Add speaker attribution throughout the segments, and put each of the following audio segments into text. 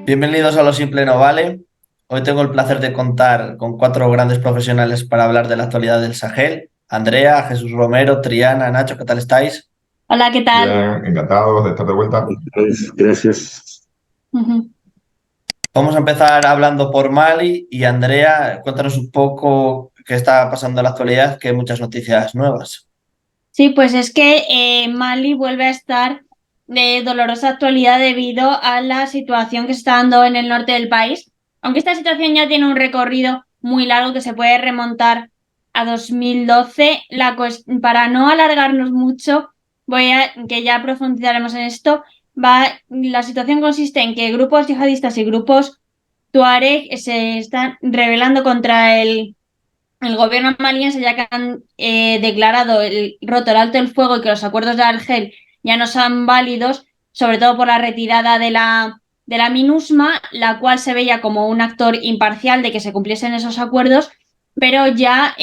Speaker 1: Bienvenidos a Lo Simple No Vale. Hoy tengo el placer de contar con cuatro grandes profesionales para hablar de la actualidad del Sahel. Andrea, Jesús Romero, Triana, Nacho, ¿qué tal estáis?
Speaker 2: Hola, ¿qué tal?
Speaker 3: Bien, encantados de estar de vuelta.
Speaker 4: Pues, gracias.
Speaker 2: Ujú.
Speaker 1: Vamos a empezar hablando por Mali y Andrea, cuéntanos un poco qué está pasando en la actualidad, que hay muchas noticias nuevas.
Speaker 2: Sí, pues es que Mali vuelve a estar de dolorosa actualidad debido a la situación que se está dando en el norte del país. Aunque esta situación ya tiene un recorrido muy largo que se puede remontar a 2012, para no alargarnos mucho, que ya profundizaremos en esto, la situación consiste en que grupos yihadistas y grupos tuareg se están rebelando contra el gobierno maliense, ya que han declarado roto el alto el fuego y que los acuerdos de Argel ya no son válidos, sobre todo por la retirada de la MINUSMA, la cual se veía como un actor imparcial de que se cumpliesen esos acuerdos, pero ya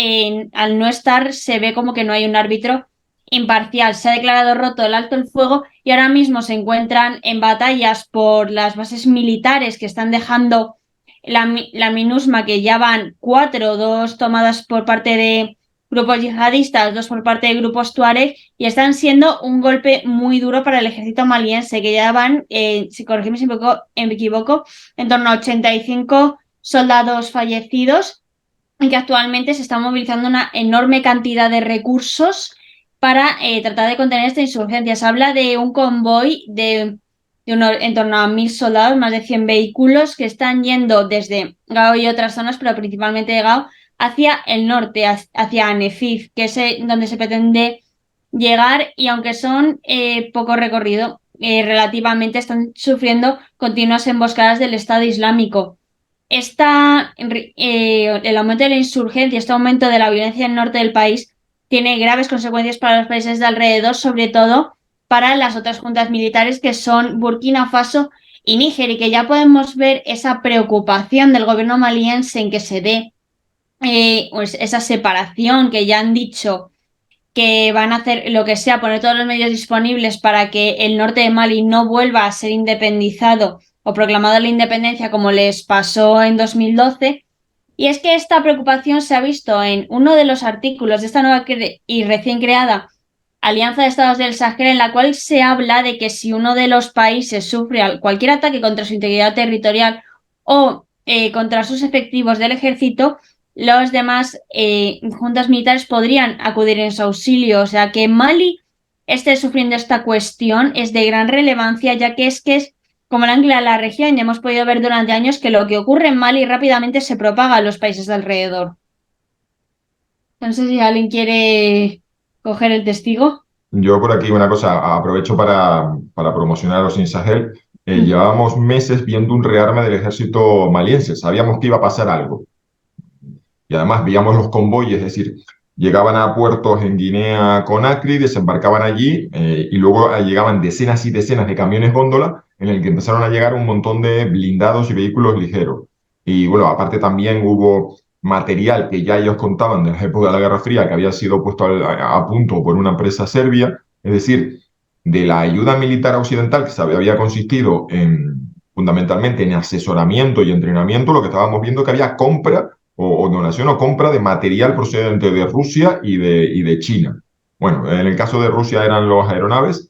Speaker 2: al no estar se ve como que no hay un árbitro imparcial. Se ha declarado roto el alto el fuego y ahora mismo se encuentran en batallas por las bases militares que están dejando la MINUSMA, que ya van cuatro, dos tomadas por parte de grupos yihadistas, dos por parte de grupos tuareg, y están siendo un golpe muy duro para el ejército maliense, que ya van, si corregimos si me equivoco, en torno a 85 soldados fallecidos y que actualmente se está movilizando una enorme cantidad de recursos para tratar de contener esta insurgencia. Se habla de un convoy en torno a 1.000 soldados, más de 100 vehículos que están yendo desde Gao y otras zonas, pero principalmente de Gao, hacia el norte, hacia Anefif, que es donde se pretende llegar, y aunque son poco recorrido, relativamente están sufriendo continuas emboscadas del Estado Islámico. El aumento de la insurgencia, este aumento de la violencia en el norte del país, tiene graves consecuencias para los países de alrededor, sobre todo para las otras juntas militares que son Burkina Faso y Níger, y que ya podemos ver esa preocupación del gobierno maliense en que se dé pues esa separación, que ya han dicho que van a hacer lo que sea, poner todos los medios disponibles para que el norte de Mali no vuelva a ser independizado o proclamado la independencia como les pasó en 2012. Y es que esta preocupación se ha visto en uno de los artículos de esta nueva y recién creada Alianza de Estados del Sahel, en la cual se habla de que si uno de los países sufre cualquier ataque contra su integridad territorial o contra sus efectivos del ejército, los demás juntas militares podrían acudir en su auxilio. O sea que Mali esté sufriendo esta cuestión es de gran relevancia, ya que es como el ancla de la región, y hemos podido ver durante años que lo que ocurre en Mali rápidamente se propaga a los países de alrededor. No sé si alguien quiere coger el testigo.
Speaker 3: Yo por aquí una cosa, aprovecho para promocionar a los Sin Sahel. Llevábamos meses viendo un rearme del ejército maliense, sabíamos que iba a pasar algo. Y además veíamos los convoyes, es decir, llegaban a puertos en Guinea Conakry, desembarcaban allí y luego llegaban decenas y decenas de camiones góndola en el que empezaron a llegar un montón de blindados y vehículos ligeros. Y bueno, aparte también hubo material que ya ellos contaban de la época de la Guerra Fría que había sido puesto a punto por una empresa serbia, es decir, de la ayuda militar occidental que había consistido fundamentalmente en asesoramiento y entrenamiento, lo que estábamos viendo que había compra o donación o compra de material procedente de Rusia y de China. Bueno, en el caso de Rusia eran los aeronaves,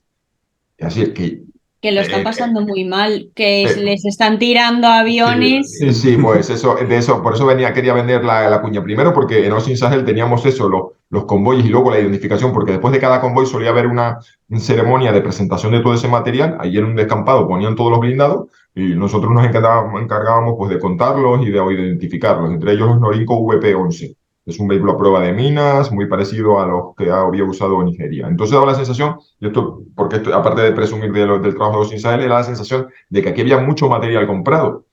Speaker 3: así es que
Speaker 2: Que lo están
Speaker 3: eh,
Speaker 2: pasando muy mal, que
Speaker 3: eh,
Speaker 2: les están tirando
Speaker 3: sí,
Speaker 2: aviones.
Speaker 3: sí, pues eso, de eso, por eso quería vender la cuña. Primero porque en Ocean Sahel teníamos eso, los convoyes y luego la identificación, porque después de cada convoy solía haber una ceremonia de presentación de todo ese material. Allí en un descampado ponían todos los blindados y nosotros nos encargábamos pues, de contarlos y de identificarlos, entre ellos los Norinco VP-11. Es un vehículo a prueba de minas, muy parecido a los que había usado Nigeria. Entonces daba la sensación, y esto, porque esto, aparte de presumir del trabajo de Ocean Sahel, era la sensación de que aquí había mucho material comprado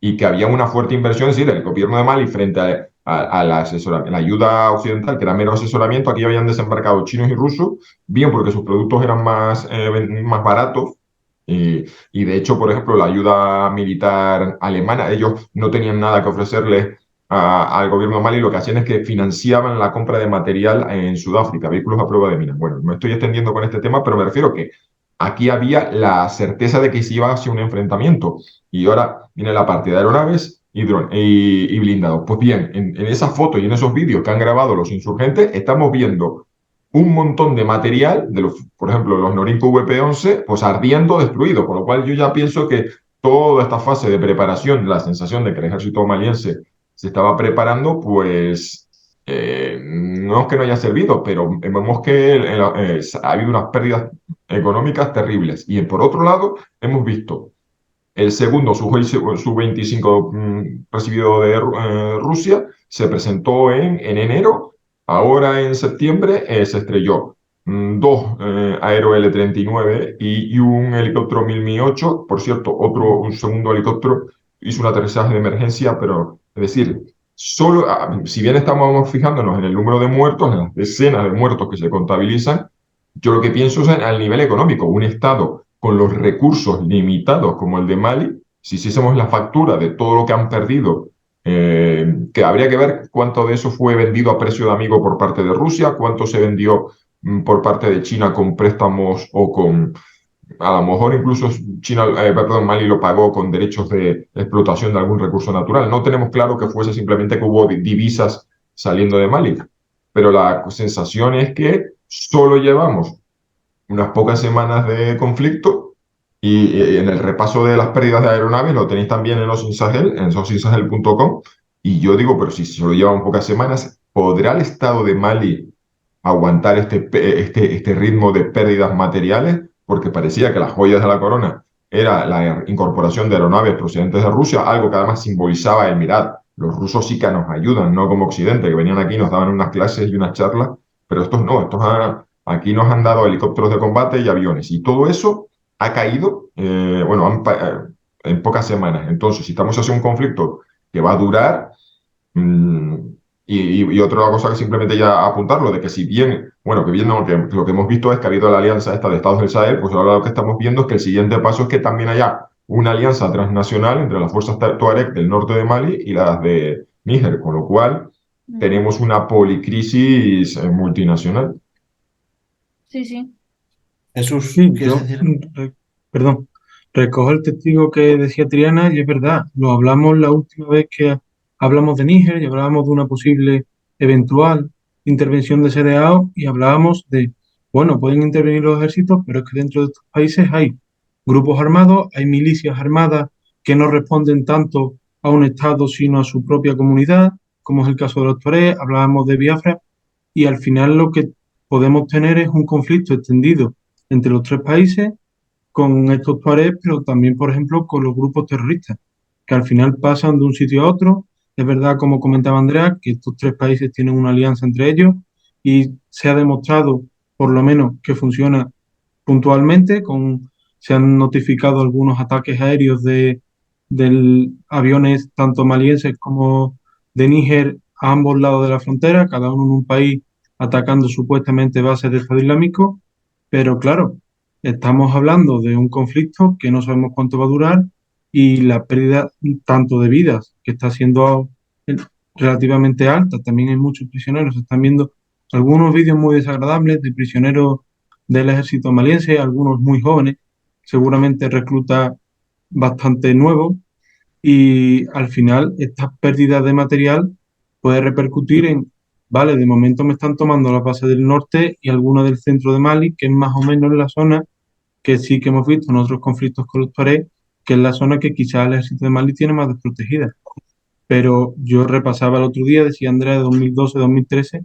Speaker 3: y que había una fuerte inversión, es decir, el gobierno de Mali frente a la ayuda occidental, que era mero asesoramiento, aquí habían desembarcado chinos y rusos, bien porque sus productos eran más baratos, y de hecho, por ejemplo, la ayuda militar alemana, ellos no tenían nada que ofrecerles al gobierno de Mali, lo que hacían es que financiaban la compra de material en Sudáfrica, vehículos a prueba de minas. Bueno, me estoy extendiendo con este tema, pero me refiero que aquí había la certeza de que se iba hacia un enfrentamiento. Y ahora viene la parte de aeronaves y blindados. Pues bien, en esa foto y en esos vídeos que han grabado los insurgentes, estamos viendo un montón de material, por ejemplo, los Norinco VP-11, pues ardiendo, destruido. Con lo cual yo ya pienso que toda esta fase de preparación, la sensación de que el ejército maliense se estaba preparando, pues no es que no haya servido, pero vemos que ha habido unas pérdidas económicas terribles. Y por otro lado, hemos visto el segundo Su-25 recibido de Rusia, se presentó en enero, ahora en septiembre se estrelló. Dos Aero L-39 y un helicóptero Mi-8. Por cierto, un segundo helicóptero hizo un aterrizaje de emergencia, pero es decir, si bien estamos fijándonos en el número de muertos, en las decenas de muertos que se contabilizan, yo lo que pienso es al nivel económico. Un Estado con los recursos limitados como el de Mali, si hiciésemos la factura de todo lo que han perdido, que habría que ver cuánto de eso fue vendido a precio de amigo por parte de Rusia, cuánto se vendió por parte de China con préstamos o con, a lo mejor incluso Mali lo pagó con derechos de explotación de algún recurso natural. No tenemos claro que fuese simplemente que hubo divisas saliendo de Mali, pero la sensación es que solo llevamos unas pocas semanas de conflicto y en el repaso de las pérdidas de aeronaves lo tenéis también en Osin Sahel, en osinsahel.com, y yo digo, pero si solo llevan pocas semanas, ¿podrá el Estado de Mali aguantar este ritmo de pérdidas materiales? Porque parecía que las joyas de la corona era la incorporación de aeronaves procedentes de Rusia, algo que además simbolizaba el mirad. Los rusos sí que nos ayudan, no como Occidente, que venían aquí, nos daban unas clases y unas charlas, pero estos no, aquí nos han dado helicópteros de combate y aviones, y todo eso ha caído, en pocas semanas. Entonces, si estamos hacia un conflicto que va a durar, y otra cosa que simplemente ya apuntarlo, de que si bien, bueno, que bien no, que lo que hemos visto es que ha habido la alianza esta de Estados del Sahel, pues ahora lo que estamos viendo es que el siguiente paso es que también haya una alianza transnacional entre las fuerzas Tuareg del norte de Mali y las de Níger, con lo cual tenemos una policrisis multinacional.
Speaker 2: Sí, sí.
Speaker 1: Jesús,
Speaker 5: Sí,
Speaker 1: ¿quieres decir?
Speaker 5: perdón, recojo el testigo que decía Triana y es verdad, lo hablamos la última vez que hablamos de Níger y hablábamos de una posible eventual intervención de CDAO y hablábamos de, bueno, pueden intervenir los ejércitos, pero es que dentro de estos países hay grupos armados, hay milicias armadas que no responden tanto a un Estado sino a su propia comunidad, como es el caso de los Tuareg, hablábamos de Biafra y al final lo que podemos tener es un conflicto extendido entre los tres países con estos tuareg, pero también, por ejemplo, con los grupos terroristas, que al final pasan de un sitio a otro. Es verdad, como comentaba Andrea, que estos tres países tienen una alianza entre ellos y se ha demostrado, por lo menos, que funciona puntualmente. Se han notificado algunos ataques aéreos de aviones tanto malienses como de Níger a ambos lados de la frontera, cada uno en un país atacando supuestamente bases de Estado Islámico, pero claro, estamos hablando de un conflicto que no sabemos cuánto va a durar y la pérdida tanto de vidas, que está siendo relativamente alta, también hay muchos prisioneros, se están viendo algunos vídeos muy desagradables de prisioneros del ejército maliense, algunos muy jóvenes, seguramente reclutas bastante nuevos, y al final esta pérdida de material puede repercutir en, vale, de momento me están tomando la base del norte y alguna del centro de Mali, que es más o menos la zona que sí que hemos visto en otros conflictos con los Tuareg, que es la zona que quizás el ejército de Mali tiene más desprotegida. Pero yo repasaba el otro día, decía Andrea, de 2012-2013,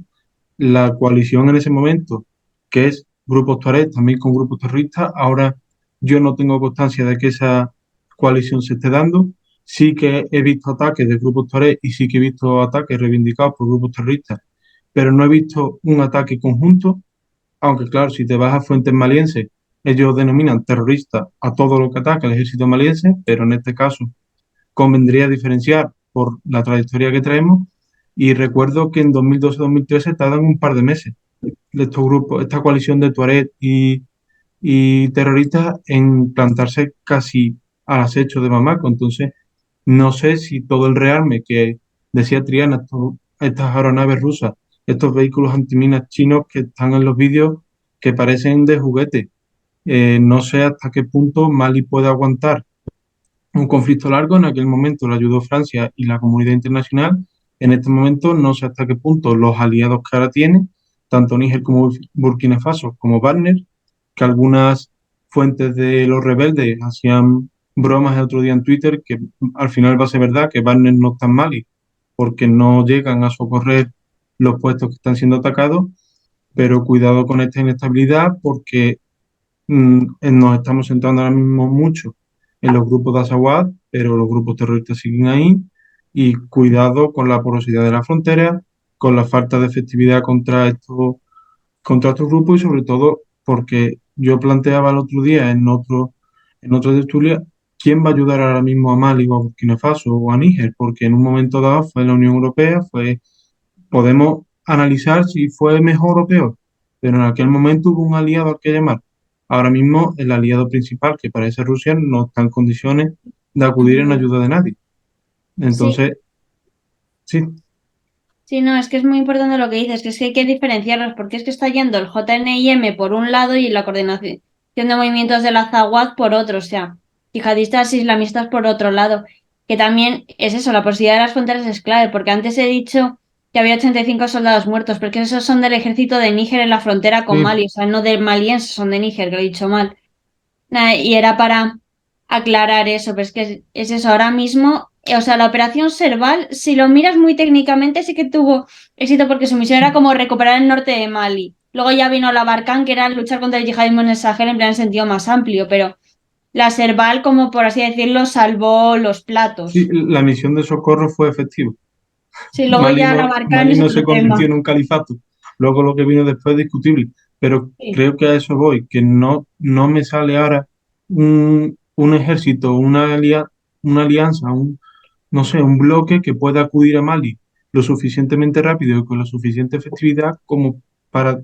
Speaker 5: la coalición en ese momento, que es grupos Tuareg, también con grupos terroristas. Ahora yo no tengo constancia de que esa coalición se esté dando. Sí que he visto ataques de grupos Tuareg y sí que he visto ataques reivindicados por grupos terroristas, pero no he visto un ataque conjunto, aunque claro, si te vas a fuentes malienses, ellos denominan terrorista a todo lo que ataca el ejército maliense, pero en este caso convendría diferenciar por la trayectoria que traemos. Y recuerdo que en 2012-2013 tardan un par de meses de estos grupos, esta coalición de Tuareg y terroristas en plantarse casi al acecho de Bamako. Entonces, no sé si todo el rearme que decía Triana, estas aeronaves rusas, estos vehículos antiminas chinos que están en los vídeos que parecen de juguete, No sé hasta qué punto Mali puede aguantar un conflicto largo. En aquel momento lo ayudó Francia y la comunidad internacional. En este momento no sé hasta qué punto los aliados que ahora tiene, tanto Níger como Burkina Faso, como Wagner, que algunas fuentes de los rebeldes hacían bromas el otro día en Twitter, que al final va a ser verdad que Wagner no está en Mali, porque no llegan a socorrer los puestos que están siendo atacados, pero cuidado con esta inestabilidad porque nos estamos centrando ahora mismo mucho en los grupos de Azawad, pero los grupos terroristas siguen ahí, y cuidado con la porosidad de la frontera, con la falta de efectividad contra estos grupos, y sobre todo porque yo planteaba el otro día en otro tertulia, ¿quién va a ayudar ahora mismo a Mali o a Burkina Faso o a Níger? Porque en un momento dado fue la Unión Europea, podemos analizar si fue mejor o peor, pero en aquel momento hubo un aliado al que llamar. Ahora mismo el aliado principal, que parece Rusia, no está en condiciones de acudir en
Speaker 2: Ujú.
Speaker 5: ayuda de nadie.
Speaker 2: Sí,
Speaker 5: Entonces, sí,
Speaker 2: sí, no, es que es muy importante lo que dices, que es que hay que diferenciarlos, porque es que está yendo el JNIM por un lado y la Coordinación de Movimientos de la Zawad por otro, o sea, yihadistas islamistas por otro lado, que también es eso, la posibilidad de las fronteras es clave, porque antes he dicho que había 85 soldados muertos, porque esos son del ejército de Níger en la frontera con
Speaker 5: sí,
Speaker 2: Mali, o sea, no de malienses, son de Níger, que lo he dicho mal. Nada, y era para aclarar eso, pero es que es eso, ahora mismo, o sea, la operación Serval, si lo miras muy técnicamente, sí que tuvo éxito porque su misión era como recuperar el norte de Mali. Luego ya vino la Barkhane, que era luchar contra el yihadismo en el Sahel en plan sentido más amplio, pero la Serval, como por así decirlo, salvó los
Speaker 5: sí,
Speaker 2: platos.
Speaker 5: la misión de socorro fue efectiva.
Speaker 2: Sí, luego ya la Barkhane
Speaker 5: Mali
Speaker 2: es
Speaker 5: no
Speaker 2: otro
Speaker 5: se convirtió
Speaker 2: tema.
Speaker 5: en un califato. Luego lo que vino después es discutible. Pero
Speaker 2: Sí.
Speaker 5: creo que a eso voy, que no me sale ahora un ejército, una alianza, no sé, un bloque que pueda acudir a Mali lo suficientemente rápido y con la suficiente efectividad como para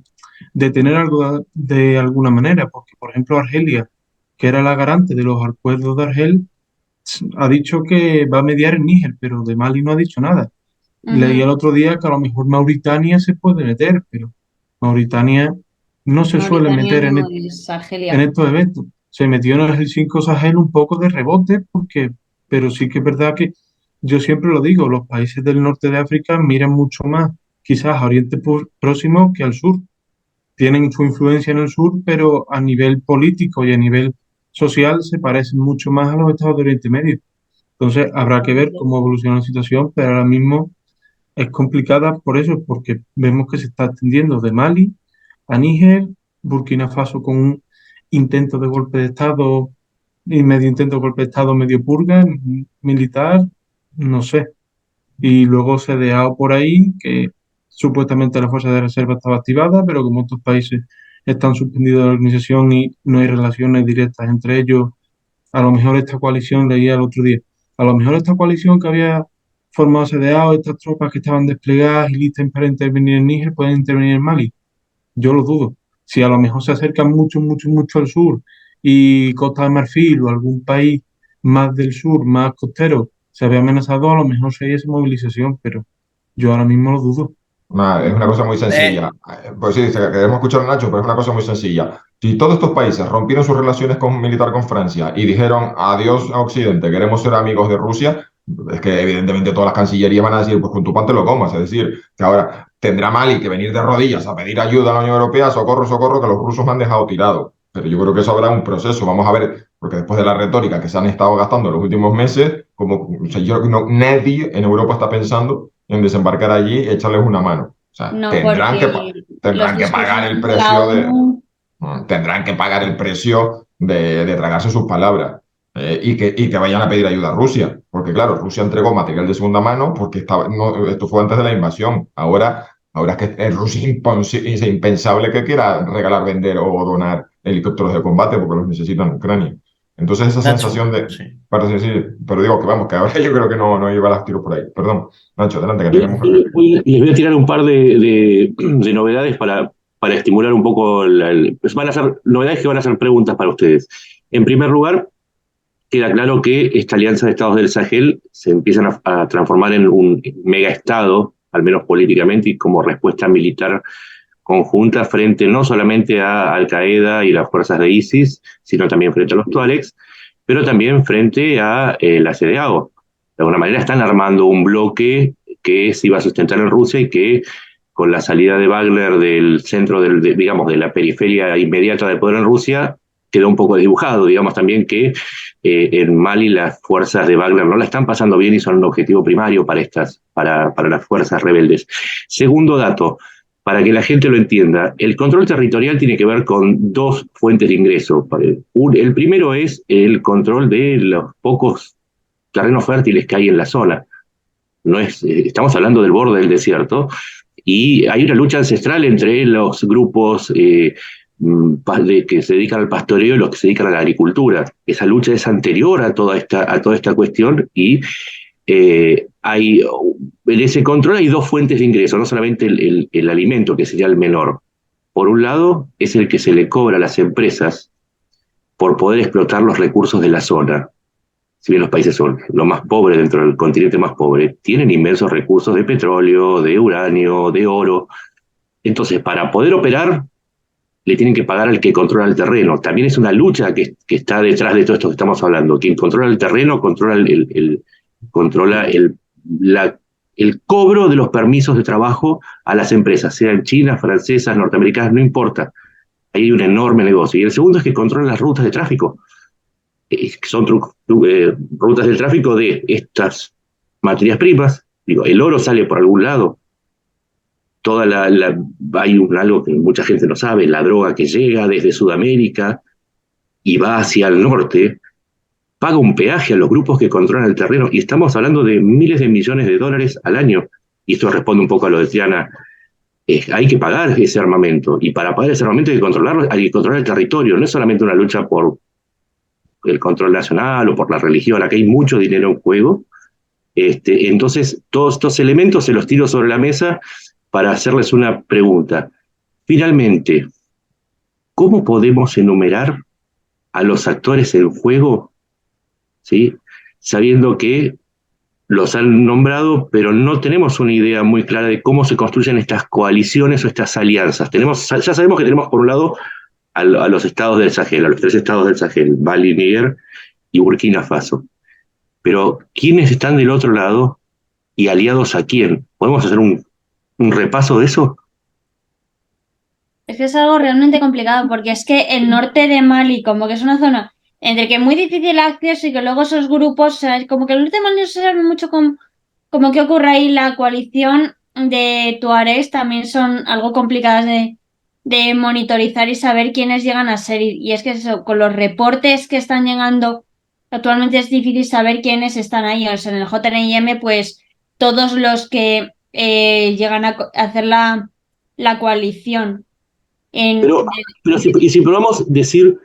Speaker 5: detener algo de alguna manera. Porque, por ejemplo, Argelia, que era la garante de los acuerdos de Argel, ha dicho que va a mediar en Níger, pero de Mali no ha dicho nada. Leí
Speaker 2: Ujú.
Speaker 5: el otro día que a lo mejor Mauritania se puede meter, pero Mauritania no se suele
Speaker 2: Mauritania
Speaker 5: meter
Speaker 2: no es
Speaker 5: en
Speaker 2: Argelia.
Speaker 5: estos eventos. Se metió en el 5 Sahel un poco de rebote, pero sí que es verdad que yo siempre lo digo, los países del norte de África miran mucho más quizás a Oriente Próximo que al sur. Tienen su influencia en el sur, pero a nivel político y a nivel social se parecen mucho más a los estados de Oriente Medio. Entonces habrá que ver cómo evoluciona la situación, pero ahora mismo es complicada por eso, porque vemos que se está extendiendo de Mali a Níger, Burkina Faso con un intento de golpe de Estado y medio intento de golpe de Estado, medio purga militar, no sé. Y luego CDAO por ahí, que supuestamente la Fuerza de Reserva estaba activada, pero como estos países están suspendidos de la organización y no hay relaciones directas entre ellos, a lo mejor esta coalición, leía el otro día, a lo mejor esta coalición que había formado CDAO, estas tropas que estaban desplegadas y listas para intervenir en Níger, pueden intervenir en Mali. Yo lo dudo. Si a lo mejor se acercan mucho, mucho, mucho al sur y Costa de Marfil o algún país más del sur, más costero, se ve amenazado, a lo mejor sería esa movilización, pero yo ahora mismo lo dudo.
Speaker 3: Es una cosa muy
Speaker 1: Eh,
Speaker 3: sencilla. Pues sí, queremos escuchar a Nacho, pero es una cosa muy sencilla. Si todos estos países rompieron sus relaciones militar con Francia y dijeron adiós a Occidente, queremos ser amigos de Rusia, es que evidentemente todas las cancillerías van a decir, pues con tu pan te lo comas. Es decir, que ahora tendrá Mali que venir de rodillas a pedir ayuda a la Unión Europea, socorro, socorro, que los rusos me han dejado tirado. Pero yo creo que eso habrá un proceso. Vamos a ver, porque después de la retórica que se han estado gastando en los últimos meses, como o sea, nadie en Europa está pensando en desembarcar allí y echarles una mano. O sea,
Speaker 2: No, porque los
Speaker 3: tendrán que pagar
Speaker 2: discursos
Speaker 3: el
Speaker 2: de la
Speaker 3: precio
Speaker 2: ONU.
Speaker 3: tendrán que pagar el precio de tragarse sus palabras y que vayan a pedir ayuda a Rusia. Porque claro, Rusia entregó material de segunda mano porque esto fue antes de la invasión. Ahora es que en Rusia es impensable que quiera regalar, vender o donar helicópteros de combate porque los necesitan en Ucrania. Entonces esa
Speaker 1: Nacho,
Speaker 3: sensación de...
Speaker 1: sí.
Speaker 3: Pero digo que vamos, que ahora yo creo que no iba a los tiros por ahí. Perdón, Nacho, adelante, que tenemos...
Speaker 4: Les voy a tirar un par de novedades para estimular un poco. Van a ser novedades que van a ser preguntas para ustedes. En primer lugar, queda claro que esta alianza de estados del Sahel se empiezan a transformar en un mega estado, al menos políticamente, y como respuesta militar conjunta frente no solamente a Al-Qaeda y las fuerzas de ISIS, sino también frente a los tuaregs, pero también frente a la CDAO. De alguna manera están armando un bloque que se iba a sustentar en Rusia y que con la salida de Wagner del centro, digamos, de la periferia inmediata del poder en Rusia, quedó un poco dibujado. Digamos también que en Mali las fuerzas de Wagner no la están pasando bien y son un objetivo primario para las fuerzas rebeldes. Segundo dato, para que la gente lo entienda, el control territorial tiene que ver con dos fuentes de ingreso. El primero es el control de los pocos terrenos fértiles que hay en la zona. Estamos hablando del borde del desierto, y hay una lucha ancestral entre los grupos que se dedican al pastoreo y los que se dedican a la agricultura. Esa lucha es anterior a toda esta cuestión, y en ese control hay dos fuentes de ingreso, no solamente el alimento, que sería el menor. Por un lado, es el que se le cobra a las empresas por poder explotar los recursos de la zona. Si bien los países son los más pobres dentro del continente más pobre, tienen inmensos recursos de petróleo, de uranio, de oro. Entonces, para poder operar, le tienen que pagar al que controla el terreno. También es una lucha que está detrás de todo esto que estamos hablando. Quien controla el terreno controla el cobro de los permisos de trabajo a las empresas, sean chinas, francesas, norteamericanas, no importa. Hay un enorme negocio. Y el segundo es que controla las rutas de tráfico. Son rutas del tráfico de estas materias primas. Digo, el oro sale por algún lado. Hay algo que mucha gente no sabe, la droga que llega desde Sudamérica y va hacia el norte, paga un peaje a los grupos que controlan el terreno, y estamos hablando de miles de millones de dólares al año. Y esto responde un poco a lo de Triana. Hay que pagar ese armamento, y para pagar ese armamento hay que controlarlo, hay que controlar el territorio. No es solamente una lucha por el control nacional o por la religión, aquí hay mucho dinero en juego. Entonces, todos estos elementos se los tiro sobre la mesa para hacerles una pregunta. Finalmente, ¿cómo podemos enumerar a los actores en juego, ¿sí?, sabiendo que los han nombrado, pero no tenemos una idea muy clara de cómo se construyen estas coaliciones o estas alianzas? Ya sabemos que tenemos, por un lado, a los estados del Sahel, a los 3 estados del Sahel, Mali, Níger y Burkina Faso. Pero, ¿quiénes están del otro lado y aliados a quién? ¿Podemos hacer un repaso de eso?
Speaker 2: Es que es algo realmente complicado, porque es que el norte de Mali, como que es una zona entre que es muy difícil acceso y que luego esos grupos, o sea, como que el norte de Mali no se sabe mucho como qué ocurre ahí. La coalición de tuaregs también son algo complicadas de monitorizar y saber quiénes llegan a ser. Y es que eso, con los reportes que están llegando, actualmente es difícil saber quiénes están ahí. O sea, en el JNIM, pues todos los que llegan a hacer la coalición.
Speaker 4: Pero si probamos decir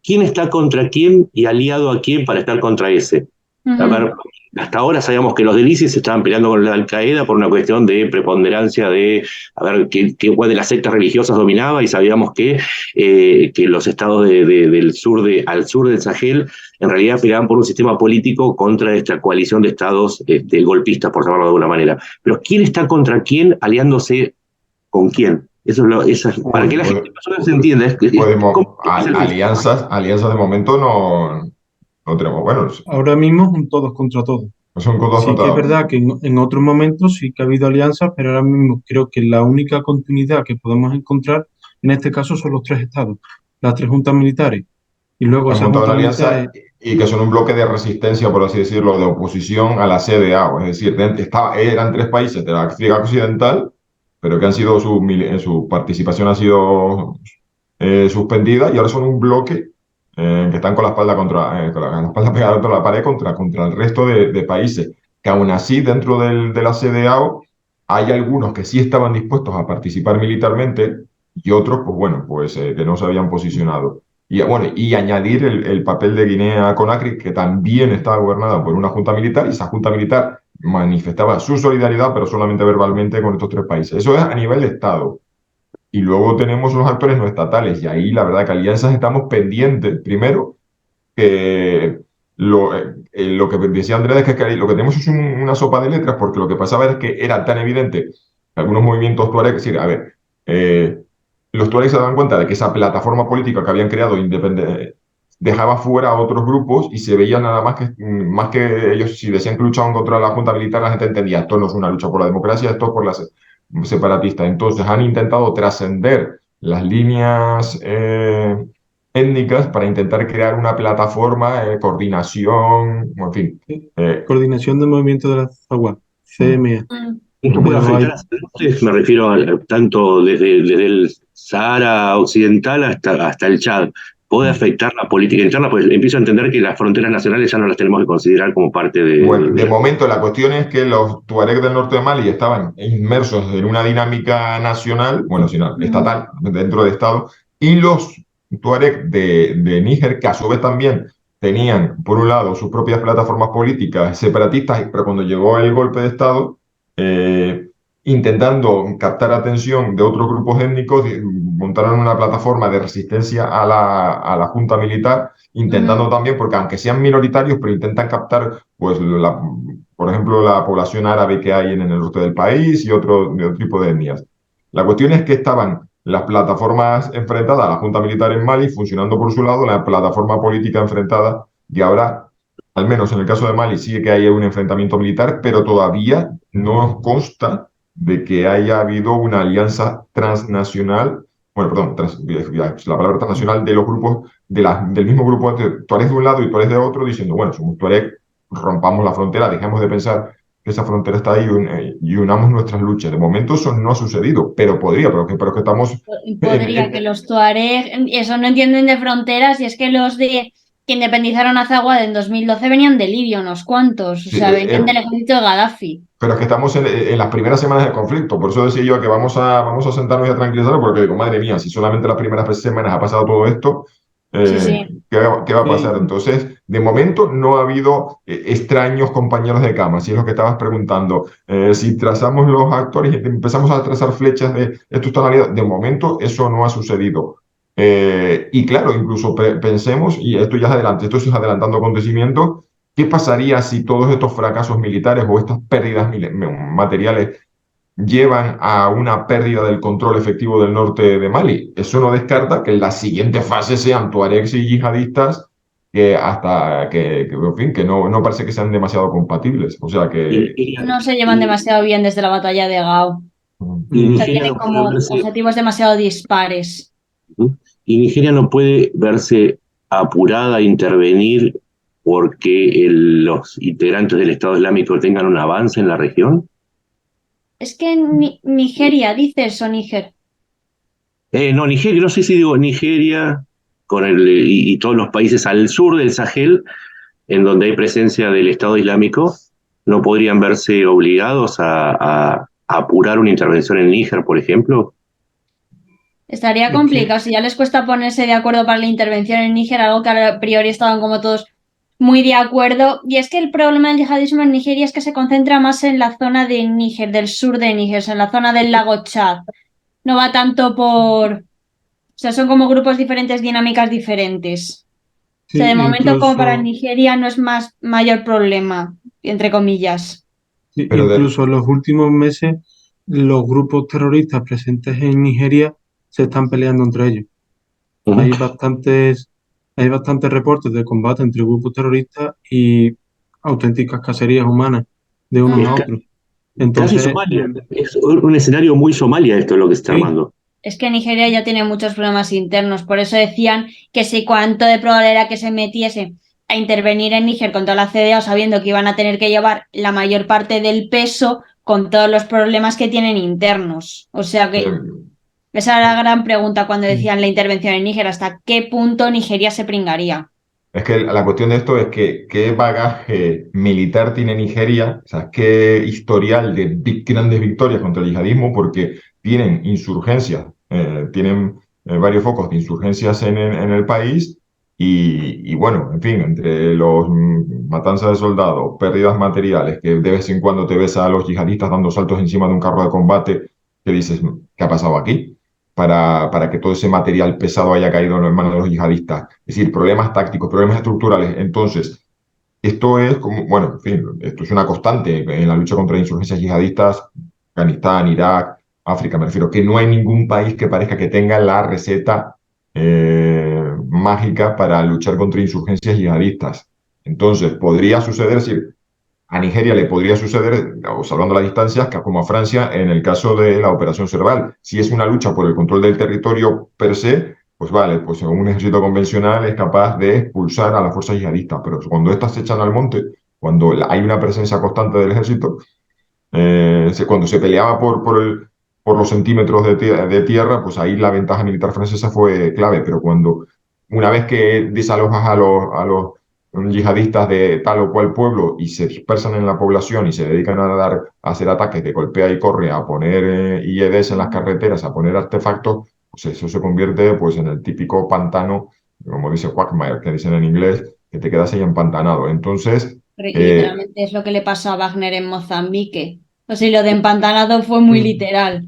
Speaker 4: quién está contra quién y aliado a quién para estar contra ese. A ver, hasta ahora sabíamos que los del ISIS se estaban peleando con la Al-Qaeda por una cuestión de preponderancia de a ver cuál de las sectas religiosas dominaba, y sabíamos que los estados al sur del Sahel en realidad peleaban por un sistema político contra esta coalición de estados golpistas, por llamarlo de alguna manera. Pero ¿quién está contra quién aliándose con quién? Para que la gente se entienda.
Speaker 3: Alianzas de momento no tenemos. Bueno,
Speaker 5: ahora mismo son todos contra todos.
Speaker 3: son todos
Speaker 5: Sí que es verdad que en otros momentos sí que ha habido alianzas, pero ahora mismo creo que la única continuidad que podemos encontrar en este caso son los 3 estados, las 3 juntas militares. Y luego esas juntas militares...
Speaker 3: Y que son un bloque de resistencia, por así decirlo, de oposición a la CDAO. Es decir, eran 3 países de la África Occidental, pero que han sido su participación ha sido suspendida, y ahora son un bloque que están con la espalda pegada contra la pared contra el resto de países, que aún así dentro de la CDAO hay algunos que sí estaban dispuestos a participar militarmente, y otros, pues bueno, que no se habían posicionado. Y añadir el papel de Guinea-Conakry, que también estaba gobernada por una junta militar, y esa junta militar manifestaba su solidaridad, pero solamente verbalmente, con estos 3 países. Eso es a nivel de Estado. Y luego tenemos los actores no estatales, y ahí la verdad que alianzas estamos pendientes. Primero, que lo que decía Andrés es que lo que tenemos es una sopa de letras, porque lo que pasaba es que era tan evidente que algunos movimientos tuareg, es decir, a ver, los tuaregs se daban cuenta de que esa plataforma política que habían creado dejaba fuera a otros grupos y se veía nada más que ellos, si decían que luchaban contra la junta militar, la gente entendía, esto no es una lucha por la democracia, esto es por las separatistas. Entonces han intentado trascender las líneas étnicas para intentar crear una plataforma, coordinación, en fin.
Speaker 5: Coordinación del movimiento de la Azawad, CMA.
Speaker 4: ¿Esto puede afectar a ustedes? Me refiero tanto desde el Sahara Occidental hasta el Chad. ¿Puede afectar la política interna? Pues empiezo a entender que las fronteras nacionales ya no las tenemos que considerar como parte de...
Speaker 3: Bueno, de momento la cuestión es que los tuaregs del norte de Mali estaban inmersos en una dinámica nacional, bueno, sino estatal, dentro de Estado, y los tuaregs de Níger, que a su vez también tenían, por un lado, sus propias plataformas políticas separatistas, pero cuando llegó el golpe de Estado, intentando captar atención de otros grupos étnicos, montaron una plataforma de resistencia a la junta militar, intentando también, porque aunque sean minoritarios, pero intentan captar, pues, por ejemplo, la población árabe que hay en el norte del país y otro tipo de etnias. La cuestión es que estaban las plataformas enfrentadas a la junta militar en Mali, funcionando por su lado, la plataforma política enfrentada, y ahora, al menos en el caso de Mali, sí que hay un enfrentamiento militar, pero todavía no consta de que haya habido una alianza transnacional, bueno, perdón, la palabra transnacional de los grupos, del mismo grupo, tuaregs de un lado y tuaregs de otro, diciendo, bueno, somos tuareg, rompamos la frontera, dejemos de pensar que esa frontera está ahí y unamos nuestras luchas. De momento eso no ha sucedido, pero podría, pero que estamos...
Speaker 2: Podría que los tuareg, eso no entienden de fronteras, y es que los que independizaron Azawad en 2012 venían de Libia, unos cuantos, o sea, venían del ejército de Gaddafi.
Speaker 3: Pero es que estamos en las primeras semanas del conflicto, por eso decía yo que vamos a sentarnos y a tranquilizarnos, porque digo, madre mía, si solamente las primeras semanas ha pasado todo esto,
Speaker 2: Sí.
Speaker 3: ¿qué va a pasar? Entonces, de momento no ha habido extraños compañeros de cama, si es lo que estabas preguntando. Si trazamos los actores y empezamos a trazar flechas de esta tonalidad, de momento eso no ha sucedido. Y claro, incluso pensemos, y esto ya es adelante, esto es adelantando acontecimientos, ¿qué pasaría si todos estos fracasos militares o estas pérdidas materiales llevan a una pérdida del control efectivo del norte de Mali? Eso no descarta que en la siguiente fase sean tuaregs y yihadistas que en fin, que no parece que sean demasiado compatibles. O sea que...
Speaker 2: No se llevan demasiado bien desde la batalla de Gao. O sea, tienen como objetivos demasiado dispares.
Speaker 4: Y Nigeria no puede verse apurada a intervenir porque los integrantes del Estado Islámico tengan un avance en la región.
Speaker 2: Es que Nigeria, dices, o Níger.
Speaker 4: No, Nigeria, no sé si digo Nigeria y todos los países al sur del Sahel, en donde hay presencia del Estado Islámico, no podrían verse obligados a apurar una intervención en Níger, por ejemplo.
Speaker 2: Estaría complicado, si ya les cuesta ponerse de acuerdo para la intervención en Níger, algo que a priori estaban como todos muy de acuerdo. Y es que el problema del yihadismo en Nigeria es que se concentra más en la zona de Níger, del sur de Níger, en la zona del lago Chad. No va tanto por... O sea, son como grupos diferentes, dinámicas diferentes.
Speaker 5: Sí,
Speaker 2: o sea, de momento
Speaker 5: incluso,
Speaker 2: como para Nigeria no es mayor problema, entre comillas.
Speaker 5: sí,
Speaker 3: Pero
Speaker 5: incluso en los últimos meses los grupos terroristas presentes en Nigeria se están peleando entre ellos. Hay bastantes reportes de combate entre grupos terroristas y auténticas cacerías humanas de unos a otros. Entonces,
Speaker 4: Casi Somalia. Es un escenario muy Somalia esto lo que se está armando.
Speaker 2: Es que Nigeria ya tiene muchos problemas internos, por eso decían que si cuánto de probable era que se metiese a intervenir en Níger contra la CDAO sabiendo que iban a tener que llevar la mayor parte del peso con todos los problemas que tienen internos. O sea que esa era la gran pregunta cuando decían la intervención en Níger, ¿hasta qué punto Nigeria se pringaría?
Speaker 3: Es que la cuestión de esto es que qué bagaje militar tiene Nigeria, o sea, qué historial de grandes victorias contra el yihadismo, porque tienen insurgencias, tienen varios focos de insurgencias en el país y bueno, en fin, entre los matanzas de soldados, pérdidas materiales, que de vez en cuando te ves a los yihadistas dando saltos encima de un carro de combate, que dices, ¿qué ha pasado aquí? Para que todo ese material pesado haya caído en manos de los yihadistas. Es decir, problemas tácticos, problemas estructurales. Entonces, esto es como, bueno, en fin, esto es una constante en la lucha contra insurgencias yihadistas, Afganistán, Irak, África, me refiero, que no hay ningún país que parezca que tenga la receta mágica para luchar contra insurgencias yihadistas. Entonces, podría suceder, si a Nigeria le podría suceder, o salvando las distancias, como a Francia en el caso de la Operación Serval. Si es una lucha por el control del territorio per se, pues vale, pues un ejército convencional es capaz de expulsar a las fuerzas yihadistas, pero cuando estas se echan al monte, cuando hay una presencia constante del ejército, cuando se peleaba por los centímetros de tierra, pues ahí la ventaja militar francesa fue clave, pero una vez que desalojas a los yihadistas de tal o cual pueblo y se dispersan en la población y se dedican a hacer ataques de golpea y corre, a poner IEDs en las carreteras, a poner artefactos, pues eso se convierte pues en el típico pantano, como dice Quagmire, que dicen en inglés, que te quedas ahí empantanado. Entonces,
Speaker 2: literalmente es lo que le pasó a Wagner en Mozambique. Pues sí, lo de empantanado fue muy literal.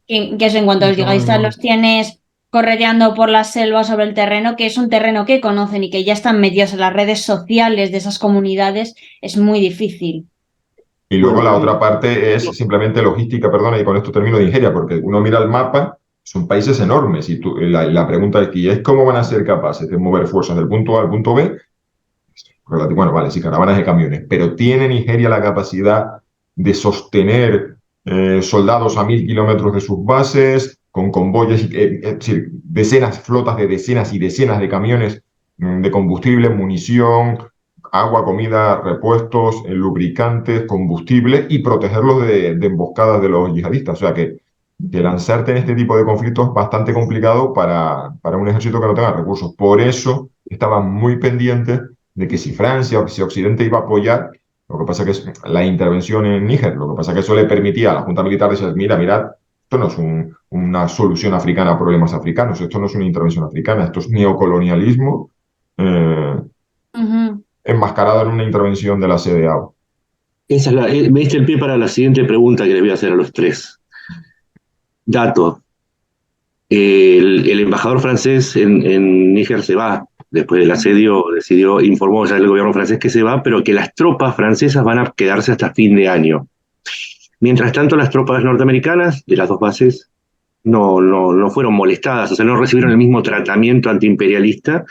Speaker 2: Que eso, en cuanto a los yihadistas los tienes correteando por la selva sobre el terreno, que es un terreno que conocen y que ya están metidos en las redes sociales de esas comunidades, es muy difícil.
Speaker 3: Y luego la otra parte es simplemente logística, perdona, y con esto termino, de Nigeria, porque uno mira el mapa, son países enormes, y la pregunta aquí es cómo van a ser capaces de mover fuerzas del punto A al punto B. Bueno, vale, sí, caravanas de camiones, pero ¿tiene Nigeria la capacidad de sostener soldados a 1000 kilómetros de sus bases, con convoyes, es decir, flotas de decenas y decenas de camiones de combustible, munición, agua, comida, repuestos, lubricantes, combustible, y protegerlos de emboscadas de los yihadistas? O sea que lanzarte en este tipo de conflictos es bastante complicado para un ejército que no tenga recursos. Por eso estaban muy pendientes de que si Francia o si Occidente iba a apoyar, lo que pasa es que es la intervención en Níger, lo que pasa es que eso le permitía a la Junta Militar decir, mirad, esto no es una solución africana a problemas africanos, esto no es una intervención africana, esto es neocolonialismo enmascarado en una intervención de la CDAO.
Speaker 4: Me diste el pie para la siguiente pregunta que le voy a hacer a los tres. Dato. El embajador francés en Níger se va. Después del asedio informó ya el gobierno francés que se va, pero que las tropas francesas van a quedarse hasta fin de año. Mientras tanto, las tropas norteamericanas de las dos bases no fueron molestadas, o sea, no recibieron el mismo tratamiento antiimperialista.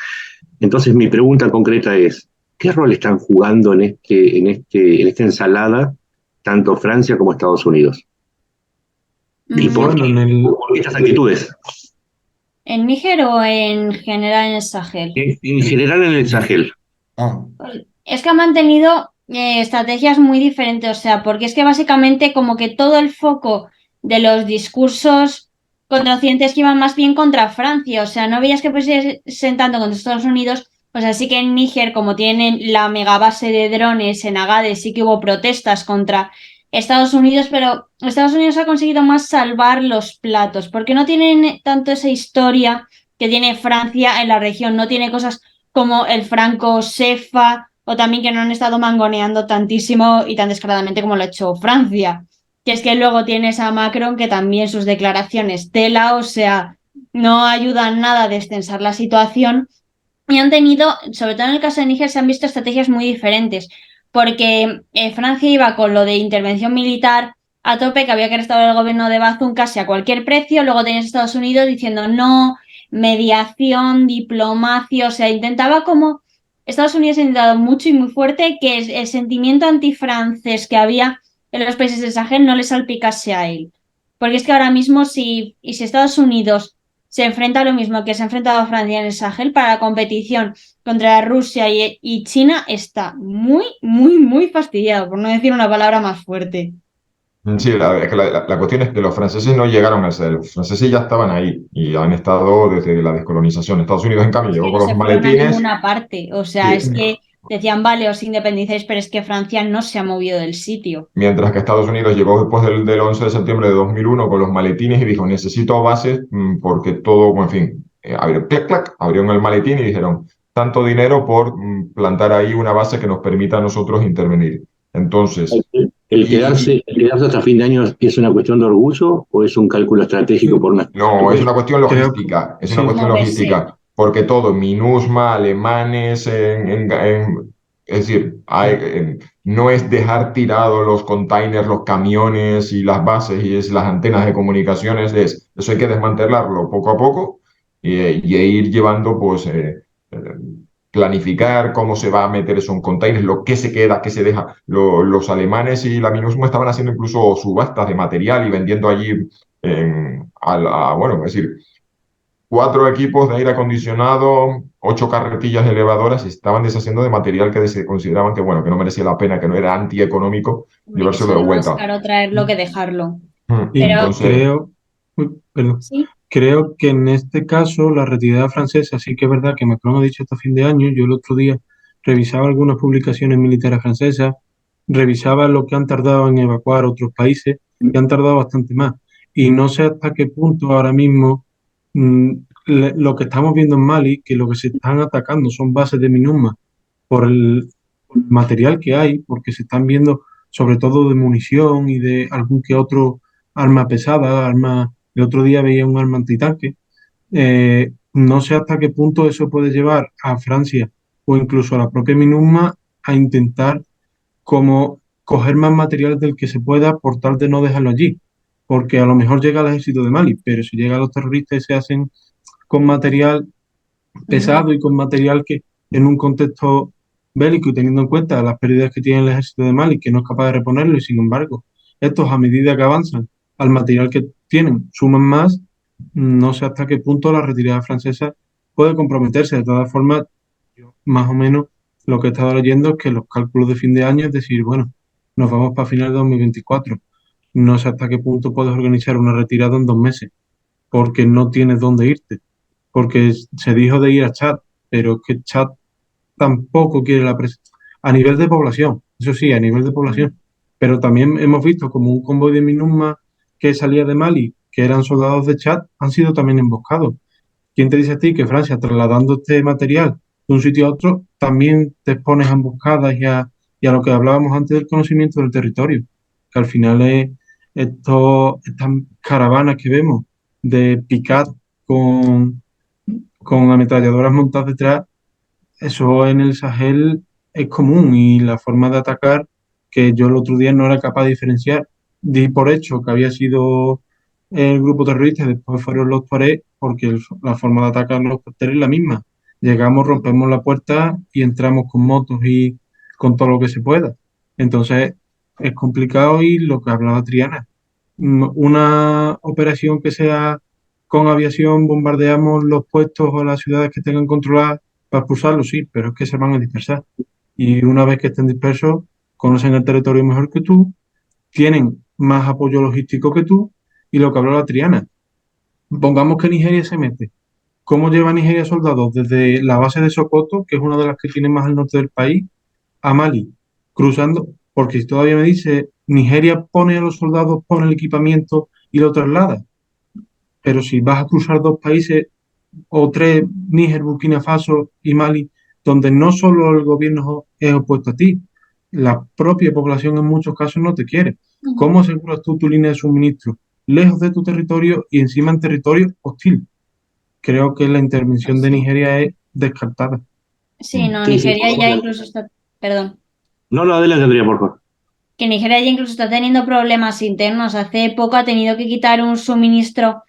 Speaker 4: Entonces, mi pregunta concreta es, ¿qué rol están jugando en esta ensalada tanto Francia como Estados Unidos? ¿Y por qué estas actitudes?
Speaker 2: ¿En Níger o en general en el Sahel?
Speaker 4: En general en el Sahel.
Speaker 2: Es que han mantenido estrategias muy diferentes, o sea, porque es que básicamente como que todo el foco de los discursos contra Occidente es que iban más bien contra Francia, o sea, no veías que fuesen tanto contra Estados Unidos, pues así que en Níger, como tienen la megabase de drones en Agades, sí que hubo protestas contra Estados Unidos, pero Estados Unidos ha conseguido más salvar los platos, porque no tienen tanto esa historia que tiene Francia en la región, no tiene cosas como el franco-sefa, o también que no han estado mangoneando tantísimo y tan descaradamente como lo ha hecho Francia. Que es que luego tienes a Macron, que también sus declaraciones tela, o sea, no ayudan nada a destensar la situación, y han tenido, sobre todo en el caso de Níger, se han visto estrategias muy diferentes, porque Francia iba con lo de intervención militar a tope, que había que restaurar el gobierno de Bazoum casi a cualquier precio. Luego tenías Estados Unidos diciendo no, mediación, diplomacia, o sea, intentaba como... Estados Unidos ha intentado mucho y muy fuerte que el sentimiento antifrancés que había en los países del Sahel no le salpicase a él. Porque es que ahora mismo si Estados Unidos se enfrenta a lo mismo que se ha enfrentado a Francia en el Sahel, para la competición contra Rusia y China, está muy, muy, muy fastidiado, por no decir una palabra más fuerte.
Speaker 3: Sí, la cuestión es que los franceses no llegaron a ser, los franceses ya estaban ahí y han estado desde la descolonización. Estados Unidos, en cambio, llegó con los maletines.
Speaker 2: No a ninguna parte, o sea, sí. Es que decían, vale, os independizáis, pero es que Francia no se ha movido del sitio.
Speaker 3: Mientras que Estados Unidos llegó después del 11 de septiembre de 2001 con los maletines y dijo, necesito bases porque todo, en fin, abrieron el maletín y dijeron, tanto dinero por plantar ahí una base que nos permita a nosotros intervenir. Entonces...
Speaker 4: ¿El quedarse hasta fin de año es una cuestión de orgullo o es un cálculo estratégico por una...
Speaker 3: No, es una cuestión logística, porque todo, MINUSMA, alemanes, Es decir, no es dejar tirados los containers, los camiones y las bases y las antenas de comunicaciones, eso hay que desmantelarlo poco a poco y ir llevando, pues, planificar cómo se va a meter eso en containers, lo que se queda, qué se deja. Los alemanes y la MINUSMA estaban haciendo incluso subastas de material y vendiendo allí, bueno, es decir, 4 equipos de aire acondicionado, 8 carretillas elevadoras, y estaban deshaciendo de material que se consideraban que, bueno, que no merecía la pena, que no era antieconómico
Speaker 2: Hombre, que
Speaker 3: llevárselo de
Speaker 2: sale más
Speaker 3: vuelta.
Speaker 2: caro traerlo que dejarlo.
Speaker 5: Y
Speaker 2: Pero
Speaker 3: Entonces,
Speaker 5: perdón,
Speaker 2: sí,
Speaker 5: creo que en este caso la retirada francesa sí que es verdad que Macron ha dicho hasta fin de año. Yo el otro día revisaba algunas publicaciones militares francesas, revisaba lo que han tardado en evacuar otros países, que han tardado bastante más. Y no sé hasta qué punto ahora mismo mm, lo que estamos viendo en Mali, que lo que se están atacando son bases de MINUSMA por el material que hay, porque se están viendo sobre todo de munición y de algún que otro arma pesada, arma. El otro día veía un arma antitanque. No sé hasta qué punto eso puede llevar a Francia o incluso a la propia MINUSMA a intentar como coger más material del que se pueda por tal de no dejarlo allí. Porque a lo mejor llega al ejército de Mali, pero si llega a los terroristas y se hacen con material
Speaker 2: ujú,
Speaker 5: pesado y con material que en un contexto bélico y teniendo en cuenta las pérdidas que tiene el ejército de Mali, que no es capaz de reponerlo, y sin embargo, estos a medida que avanzan al material que tienen, suman más. No sé hasta qué punto la retirada francesa puede comprometerse. De todas formas, yo más o menos lo que he estado leyendo es que los cálculos de fin de año es decir, bueno, nos vamos para final de 2024. No sé hasta qué punto puedes organizar una retirada en 2 meses, porque no tienes dónde irte. Porque se dijo de ir a Chad, pero es que Chad tampoco quiere la presencia a nivel de población, eso sí, a nivel de población. Pero también hemos visto como un convoy de MINUSMA que salía de Mali, que eran soldados de Chad, han sido también emboscados. ¿Quién te dice a ti que Francia, trasladando este material de un sitio a otro, también te expones a emboscadas y a lo que hablábamos antes del conocimiento del territorio? Que al final es estas caravanas que vemos de pick-up con ametralladoras montadas detrás, eso en el Sahel es común, y la forma de atacar, que yo el otro día no era capaz de diferenciar, di por hecho que había sido el grupo terrorista y después fueron los Tuareg, porque la forma de atacar los cuarteles es la misma. Llegamos, rompemos la puerta y entramos con motos y con todo lo que se pueda. Entonces es complicado, y lo que hablaba Triana, una operación que sea con aviación, bombardeamos los puestos o las ciudades que tengan controladas para expulsarlos, sí, pero es que se van a dispersar. Y una vez que estén dispersos, conocen el territorio mejor que tú, tienen más apoyo logístico que tú, y lo que habló la Triana. Pongamos que Nigeria se mete. ¿Cómo lleva Nigeria soldados desde la base de Sokoto, que es una de las que tiene más al norte del país, a Mali, cruzando? Porque si todavía me dice, Nigeria pone a los soldados, pone el equipamiento y lo traslada. Pero si vas a cruzar 2 países o 3, Níger, Burkina Faso y Mali, donde no solo el gobierno es opuesto a ti, la propia población en muchos casos no te quiere.
Speaker 2: ujú.
Speaker 5: ¿Cómo aseguras tú tu línea de suministro lejos de tu territorio y encima en territorio hostil? Creo que la intervención
Speaker 2: Pues
Speaker 5: de
Speaker 2: sí.
Speaker 5: Nigeria es descartada.
Speaker 2: Sí, no,
Speaker 4: Sí, sí,
Speaker 2: Nigeria ya incluso está, perdón,
Speaker 4: no, no, adelante, Andrea, por favor.
Speaker 2: que Nigeria ya incluso está teniendo problemas internos. Hace poco ha tenido que quitar un suministro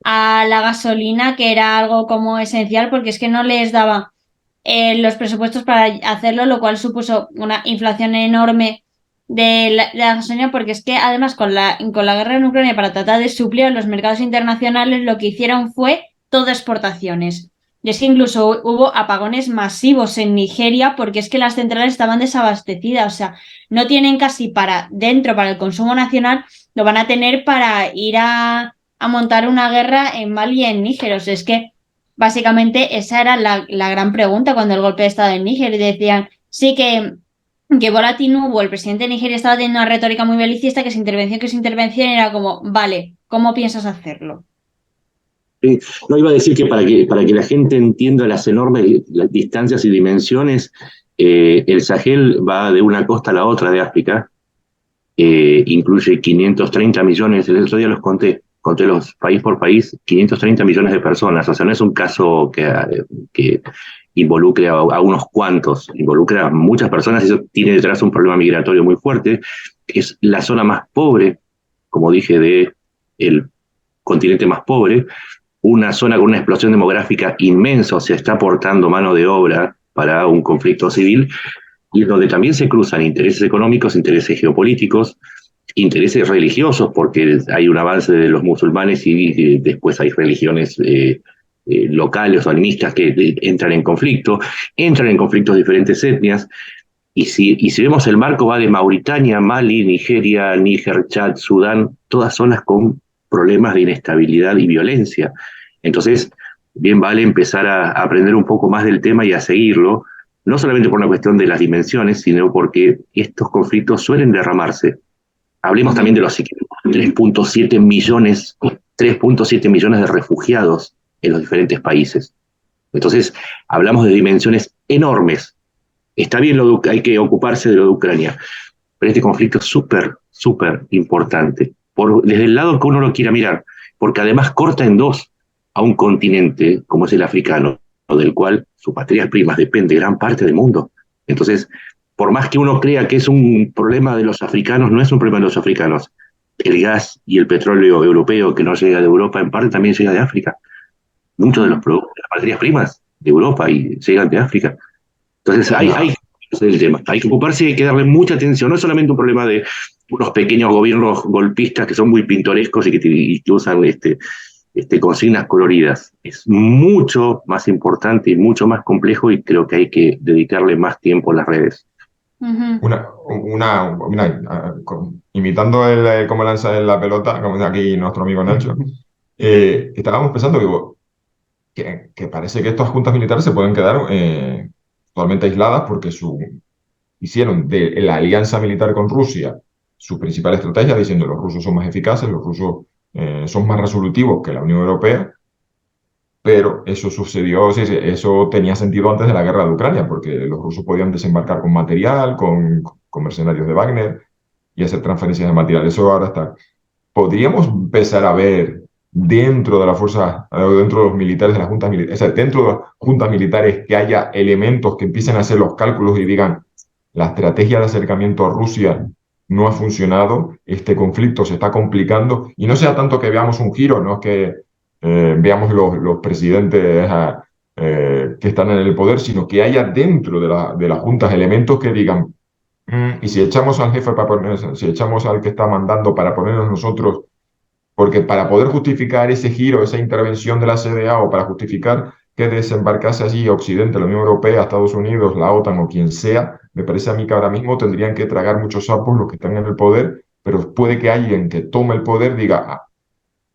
Speaker 2: a la gasolina, que era algo como esencial, porque es que no les daba los presupuestos para hacerlo, lo cual supuso una inflación enorme de la gasolina, porque es que además con la guerra en Ucrania, para tratar de suplir a los mercados internacionales, lo que hicieron fue todo exportaciones. Y es que incluso hubo apagones masivos en Nigeria, porque es que las centrales estaban desabastecidas, o sea, no tienen casi para dentro, para el consumo nacional, lo van a tener para ir a montar una guerra en Mali y en Níger. O sea, es que básicamente esa era la gran pregunta cuando el golpe de Estado en Níger. Y decían, sí que Bola Tinubu, el presidente de Nigeria, estaba teniendo una retórica muy belicista, que su intervención era como, vale, ¿cómo piensas hacerlo?
Speaker 4: Sí, no iba a decir que para que la gente entienda las enormes las distancias y dimensiones, el Sahel va de una costa a la otra de África, incluye 530 millones, el otro día los conté los país por país, 530 millones de personas, o sea, no es un caso que involucre a unos cuantos, involucra a muchas personas, y eso tiene detrás un problema migratorio muy fuerte. Es la zona más pobre, como dije, del continente más pobre, una zona con una explosión demográfica inmensa, o sea, está aportando mano de obra para un conflicto civil, y donde también se cruzan intereses económicos, intereses geopolíticos, intereses religiosos, porque hay un avance de los musulmanes y después hay religiones locales o animistas que entran en conflictos diferentes etnias. Y si vemos el marco, va de Mauritania, Mali, Nigeria, Níger, Chad, Sudán, todas zonas con problemas de inestabilidad y violencia. Entonces, bien vale empezar a aprender un poco más del tema y a seguirlo, no solamente por una cuestión de las dimensiones, sino porque estos conflictos suelen derramarse. Hablemos también de los 3.7 millones de refugiados en los diferentes países. Entonces, hablamos de dimensiones enormes. Está bien, hay que ocuparse de lo de Ucrania, pero este conflicto es súper, súper importante, desde el lado que uno lo quiera mirar, porque además corta en dos a un continente como es el africano, del cual sus materias primas depende gran parte del mundo. Entonces, por más que uno crea que es un problema de los africanos, no es un problema de los africanos. El gas y el petróleo europeo que no llega de Europa, en parte también llega de África. Muchos de los productos, las materias primas de Europa y llegan de África. Entonces hay que ocuparse del tema, hay que ocuparse y hay que darle mucha atención. No es solamente un problema de unos pequeños gobiernos golpistas que son muy pintorescos y que usan consignas coloridas. Es mucho más importante y mucho más complejo, y creo que hay que dedicarle más tiempo a las redes.
Speaker 3: Imitando cómo lanza la pelota, como dice aquí nuestro amigo Nacho, estábamos pensando que parece que estas juntas militares se pueden quedar totalmente aisladas porque hicieron de la alianza militar con Rusia su principal estrategia, diciendo que los rusos son más eficaces, los rusos son más resolutivos que la Unión Europea, pero eso sucedió, eso tenía sentido antes de la guerra de Ucrania, porque los rusos podían desembarcar con material, con mercenarios de Wagner y hacer transferencias de material. Eso ahora está. Podríamos empezar a ver dentro de las fuerzas, dentro de los militares, de las juntas militares, o sea, dentro de las juntas militares, que haya elementos que empiecen a hacer los cálculos y digan: la estrategia de acercamiento a Rusia no ha funcionado, este conflicto se está complicando, y no sea tanto que veamos un giro, no es que veamos los presidentes que están en el poder, sino que haya dentro de las juntas elementos que digan: y si echamos al jefe si echamos al que está mandando para ponernos nosotros, porque para poder justificar ese giro, esa intervención de la CDA, o para justificar que desembarcase allí Occidente, la Unión Europea, Estados Unidos, la OTAN o quien sea, me parece a mí que ahora mismo tendrían que tragar muchos sapos los que están en el poder, pero puede que alguien que tome el poder diga: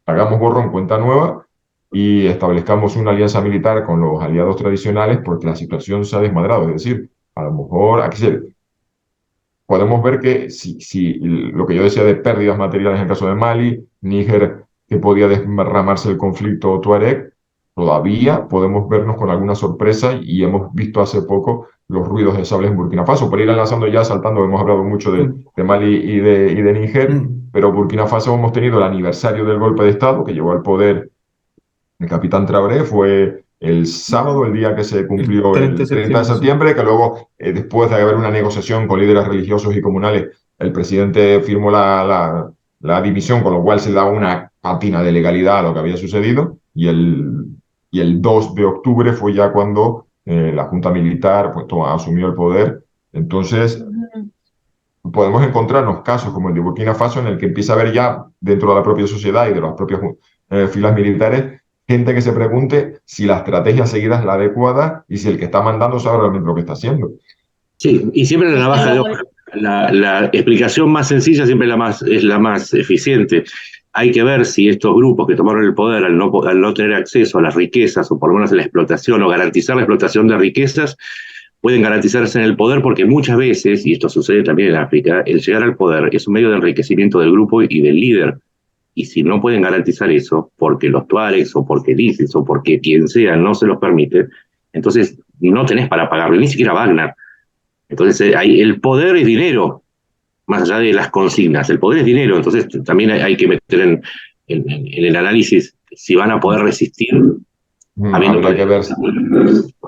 Speaker 3: hagamos borrón, cuenta nueva, y establezcamos una alianza militar con los aliados tradicionales, porque la situación se ha desmadrado. Es decir, a lo mejor podemos ver que si lo que yo decía de pérdidas materiales en el caso de Mali, Níger, que podía desramarse el conflicto tuareg, todavía podemos vernos con alguna sorpresa, y hemos visto hace poco los ruidos de sables en Burkina Faso. Por ir enlazando ya, saltando, hemos hablado mucho de Mali y de Níger, pero Burkina Faso hemos tenido el aniversario del golpe de Estado que llevó al poder el capitán Traoré. Fue el sábado, el día que se cumplió el 30 de septiembre, que luego, después de haber una negociación con líderes religiosos y comunales, el presidente firmó la dimisión, con lo cual se daba una patina de legalidad a lo que había sucedido, y el 2 de octubre fue ya cuando la junta militar asumió el poder. Entonces, podemos encontrarnos casos como el de Burkina Faso, en el que empieza a haber ya dentro de la propia sociedad y de las propias filas militares gente que se pregunte si la estrategia seguida es la adecuada y si el que está mandando sabe realmente lo que está haciendo.
Speaker 4: Sí, y siempre la navaja de hoja. La explicación más sencilla siempre es la más eficiente. Hay que ver si estos grupos que tomaron el poder al no tener acceso a las riquezas, o por lo menos a la explotación, o garantizar la explotación de riquezas, pueden garantizarse en el poder, porque muchas veces, y esto sucede también en África, el llegar al poder es un medio de enriquecimiento del grupo y del líder. Y si no pueden garantizar eso, porque los tuaregs o porque el ISIS o porque quien sea no se los permite, entonces no tenés para pagarle, ni siquiera Wagner. Entonces el poder es dinero, más allá de las consignas. El poder es dinero, entonces también hay que meter en el análisis si van a poder resistir habiendo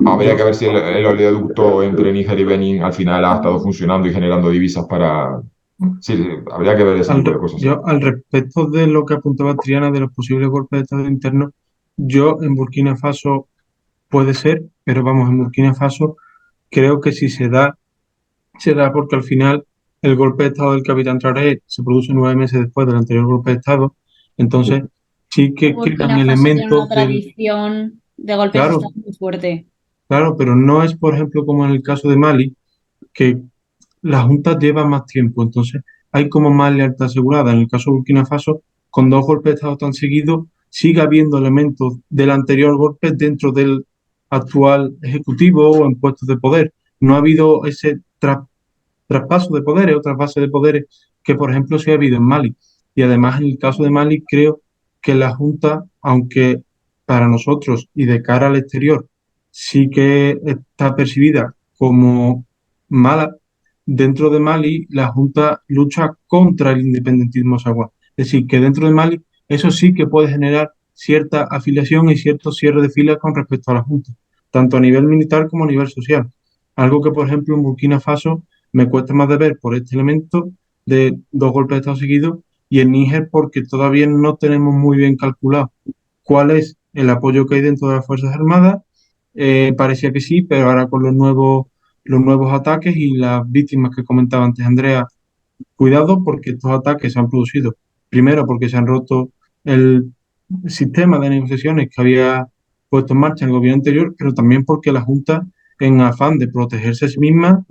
Speaker 3: Habría que ver si el oleoducto entre Níger y Benín al final ha estado funcionando y generando divisas para... Sí, habría que ver ese tipo de cosas.
Speaker 5: Yo, al respecto de lo que apuntaba Triana de los posibles golpes de Estado internos, yo en Burkina Faso puede ser, pero vamos, en Burkina Faso creo que si se da porque al final el golpe de Estado del capitán Traoré se produce 9 meses después del anterior golpe de Estado, entonces sí que crean
Speaker 2: Burkina Faso tiene una
Speaker 5: elementos del...
Speaker 2: tradición de golpes de
Speaker 5: Claro,
Speaker 2: Estado muy fuerte.
Speaker 5: claro, pero no es, por ejemplo, como en el caso de Mali, que la Junta lleva más tiempo, entonces hay como más lealtad asegurada. En el caso de Burkina Faso, con 2 golpes de Estado tan seguidos, sigue habiendo elementos del anterior golpe dentro del actual ejecutivo o en puestos de poder. No ha habido ese traspaso de poderes o trasvase de poderes que, por ejemplo, sí ha habido en Mali. Y además, en el caso de Mali, creo que la Junta, aunque para nosotros y de cara al exterior, sí que está percibida como mala, dentro de Mali la Junta lucha contra el independentismo saharaui. Es decir, que dentro de Mali eso sí que puede generar cierta afiliación y cierto cierre de filas con respecto a la Junta, tanto a nivel militar como a nivel social. Algo que, por ejemplo, en Burkina Faso me cuesta más de ver por este elemento de 2 golpes de Estado seguidos y en Níger porque todavía no tenemos muy bien calculado cuál es el apoyo que hay dentro de las Fuerzas Armadas. Parecía que sí, pero ahora con los nuevos ataques y las víctimas que comentaba antes Andrea, cuidado porque estos ataques se han producido primero porque se han roto el sistema de negociaciones que había puesto en marcha el gobierno anterior, pero también porque la Junta, en afán de protegerse a sí misma,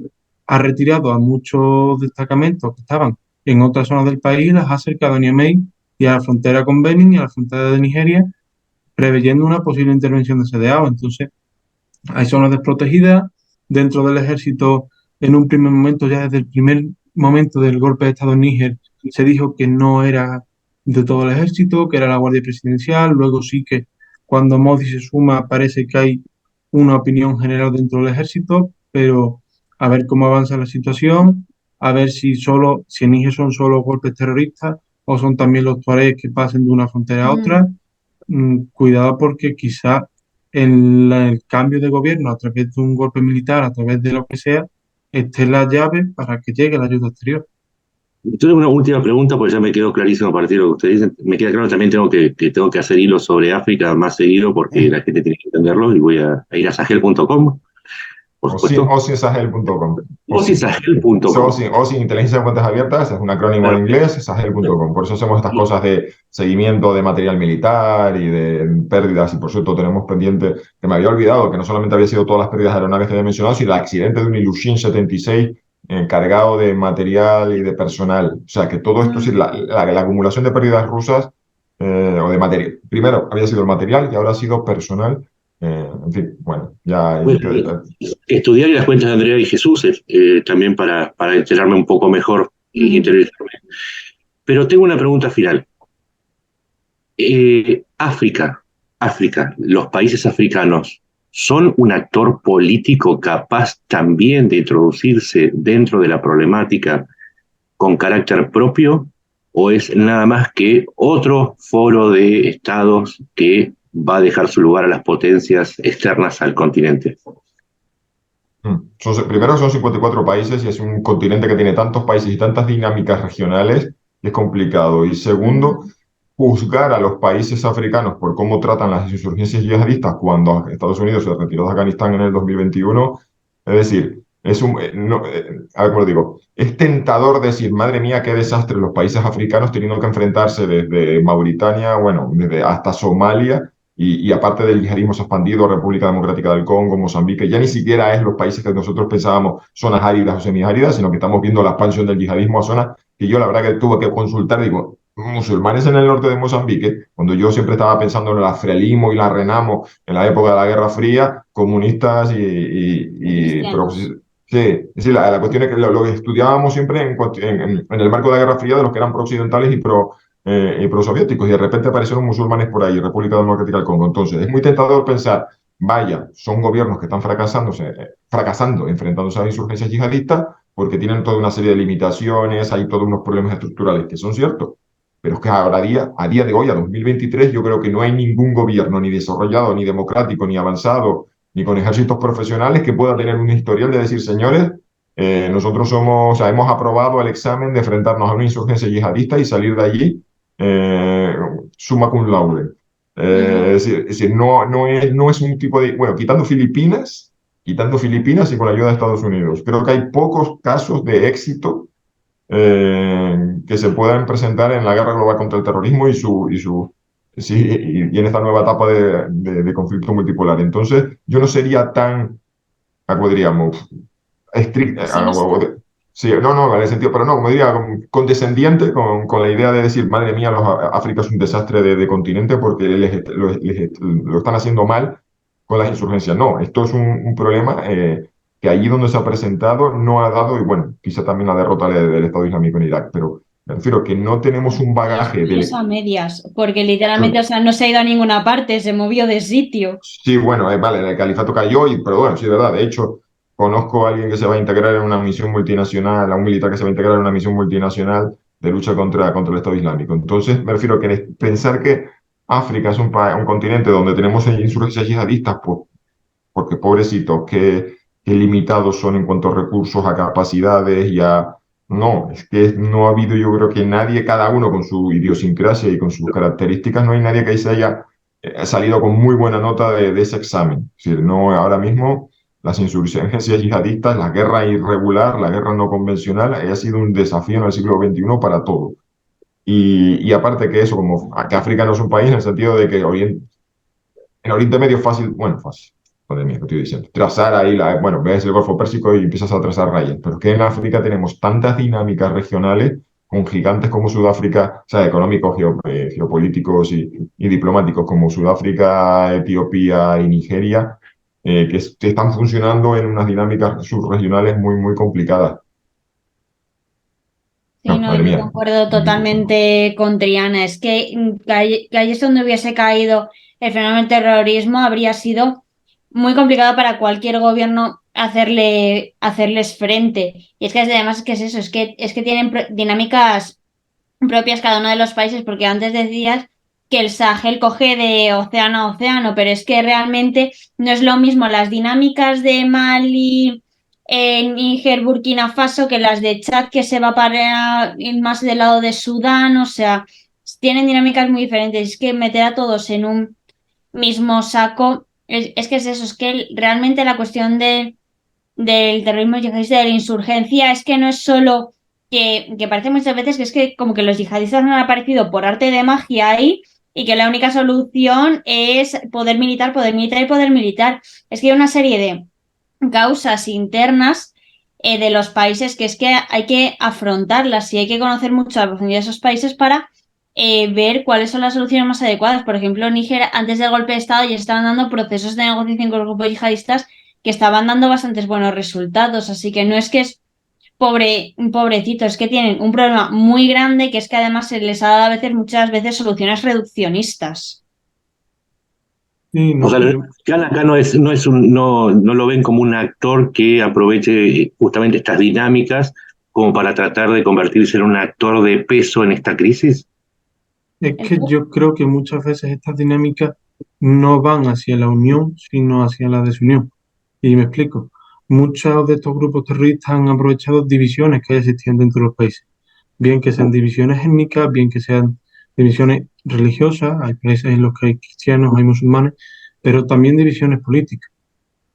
Speaker 5: ha retirado a muchos destacamentos que estaban en otras zonas del país y las ha acercado a Niamey y a la frontera con Benin y a la frontera de Nigeria, preveyendo una posible intervención de CDAO. Entonces, hay zonas desprotegidas dentro del ejército. En un primer momento, ya desde el primer momento del golpe de Estado en Níger, se dijo que no era de todo el ejército, que era la Guardia Presidencial. Luego sí que cuando Modi se suma parece que hay una opinión general dentro del ejército, pero a ver cómo avanza la situación, a ver si en Níger son solo golpes terroristas o son también los tuaregs que pasen de una frontera a otra. Cuidado porque quizá el cambio de gobierno a través de un golpe militar, a través de lo que sea, esté la llave para que llegue la ayuda exterior.
Speaker 4: Yo tengo una última pregunta, porque ya me quedó clarísimo a partir de lo que ustedes dicen. Me queda claro también tengo que hacer hilos sobre África más seguido porque la gente tiene que entenderlo y voy a ir a sahel.com, por supuesto.
Speaker 3: Osinsahel.com.
Speaker 4: Osinsahel.com.
Speaker 3: Osin Inteligencia de Fuentes Abiertas, es un acrónimo en inglés, sahel.com. Por eso hacemos estas cosas de seguimiento de material militar y de pérdidas. Y por cierto, tenemos pendiente, que me había olvidado, que no solamente había sido todas las pérdidas de aeronaves que había mencionado, sino el accidente de un Ilyushin 76 cargado de material y de personal. O sea, que todo esto, es la acumulación de pérdidas rusas o de material. Primero había sido el material y ahora ha sido personal. En fin, bueno, ya...
Speaker 4: Bueno, estudiar las cuentas de Andrea y Jesús también para enterarme un poco mejor y interiorizarme. Pero tengo una pregunta final. África, los países africanos, ¿son un actor político capaz también de introducirse dentro de la problemática con carácter propio? ¿O es nada más que otro foro de estados que va a dejar su lugar a las potencias externas al continente?
Speaker 3: Primero son 54 países y es un continente que tiene tantos países y tantas dinámicas regionales que es complicado. Y segundo, juzgar a los países africanos por cómo tratan las insurgencias yihadistas cuando Estados Unidos se retiró de Afganistán en el 2021, es decir, a ver cómo lo digo, es tentador decir, madre mía, qué desastre los países africanos teniendo que enfrentarse desde Mauritania, bueno, desde hasta Somalia, y aparte del yihadismo se ha expandido, República Democrática del Congo, Mozambique, ya ni siquiera es los países que nosotros pensábamos zonas áridas o semiáridas, sino que estamos viendo la expansión del yihadismo a zonas que yo la verdad que tuve que consultar, digo, musulmanes en el norte de Mozambique, cuando yo siempre estaba pensando en la Frelimo y la Renamo en la época de la Guerra Fría, comunistas sí, la cuestión es que lo que estudiábamos siempre en el marco de la Guerra Fría de los que eran pro-occidentales y pro-soviéticos, y de repente aparecieron musulmanes por ahí, República Democrática del Congo. Entonces, es muy tentador pensar, vaya, son gobiernos que están fracasando, enfrentándose a las insurgencias yihadistas, porque tienen toda una serie de limitaciones, hay todos unos problemas estructurales que son ciertos, Pero es que a día de hoy, a 2023, yo creo que no hay ningún gobierno, ni desarrollado, ni democrático, ni avanzado, ni con ejércitos profesionales que pueda tener un historial de decir, señores, nosotros somos, o sea, hemos aprobado el examen de enfrentarnos a una insurgencia yihadista y salir de allí eh, summa cum laude. Es decir, no es un tipo de, bueno, quitando Filipinas y con la ayuda de Estados Unidos. Creo que hay pocos casos de éxito que se puedan presentar en la guerra global contra el terrorismo sí, y en esta nueva etapa de conflicto multipolar. Entonces, yo no sería tan, como diríamos,
Speaker 2: Pesimista.
Speaker 3: sí, no, en el sentido, pero no, como diría, condescendiente con la idea de decir, madre mía, África es un desastre de continente porque lo están haciendo mal con las insurgencias. No, esto es un problema que allí donde se ha presentado no ha dado, y bueno, quizá también la derrota del Estado Islámico en Irak, pero me refiero que no tenemos un bagaje
Speaker 2: Y eso a medias, porque literalmente, o sea, no se ha ido a ninguna parte, se movió de sitio.
Speaker 3: Sí, bueno, vale, el califato cayó, pero bueno, sí, es verdad. De hecho, conozco a alguien que se va a integrar en una misión multinacional, a un militar que se va a integrar en una misión multinacional de lucha contra el Estado Islámico. Entonces, me refiero a que pensar que África es un continente donde tenemos insurgencias yihadistas, pues, porque pobrecitos, qué limitados son en cuanto a recursos, a capacidades y a... No, es que no ha habido, yo creo que nadie, cada uno con su idiosincrasia y con sus características, no hay nadie que ahí se haya salido con muy buena nota de ese examen. Es decir, no, ahora mismo las insurgencias yihadistas, la guerra irregular, la guerra no convencional, ha sido un desafío en el siglo XXI para todo. Y aparte que eso, como que África no es un país en el sentido de que en Oriente Medio es fácil, bueno, fácil, joder mía, ¿qué estoy diciendo? Trazar ahí, bueno, ves el Golfo Pérsico y empiezas a trazar rayas, pero es que en África tenemos tantas dinámicas regionales con gigantes como Sudáfrica, o sea, económicos, geopolíticos y diplomáticos como Sudáfrica, Etiopía y Nigeria, que están funcionando en unas dinámicas subregionales muy, muy complicadas.
Speaker 2: Sí,
Speaker 3: No,
Speaker 2: no,
Speaker 3: madre
Speaker 2: yo
Speaker 3: mía.
Speaker 2: concuerdo totalmente con Triana. Es que que ahí es donde hubiese caído el fenómeno del terrorismo, habría sido muy complicado para cualquier gobierno hacerles frente. Y es que además que es eso, es que tienen dinámicas propias cada uno de los países, porque antes decías que el Sahel coge de océano a océano, pero es que realmente no es lo mismo las dinámicas de Mali, Níger, Burkina Faso, que las de Chad, que se va para ir más del lado de Sudán, o sea, tienen dinámicas muy diferentes. Es que meter a todos en un mismo saco, es que es eso, es que realmente la cuestión del terrorismo yihadista, de la insurgencia, es que no es solo que parece muchas veces que es que como que los yihadistas no han aparecido por arte de magia ahí y que la única solución es poder militar, poder militar y poder militar. Es que hay una serie de causas internas de los países que es que hay que afrontarlas y hay que conocer mucho a la profundidad de esos países para ver cuáles son las soluciones más adecuadas. Por ejemplo, Níger, antes del golpe de Estado, ya estaban dando procesos de negociación con los grupos yihadistas que estaban dando bastantes buenos resultados. Así que no es que es pobrecito, es que tienen un problema muy grande que es que además se les ha dado a veces, muchas veces soluciones reduccionistas.
Speaker 5: Sí,
Speaker 4: O
Speaker 5: no,
Speaker 4: sea, Khan acá no lo ven como un actor que aproveche justamente estas dinámicas como para tratar de convertirse en un actor de peso en esta crisis.
Speaker 5: es que yo creo que muchas veces estas dinámicas no van hacia la unión, sino hacia la desunión. Y me explico. Muchos de estos grupos terroristas han aprovechado divisiones que existían dentro de los países. Bien que sean divisiones étnicas, bien que sean divisiones religiosas, hay países en los que hay cristianos, hay musulmanes, pero también divisiones políticas.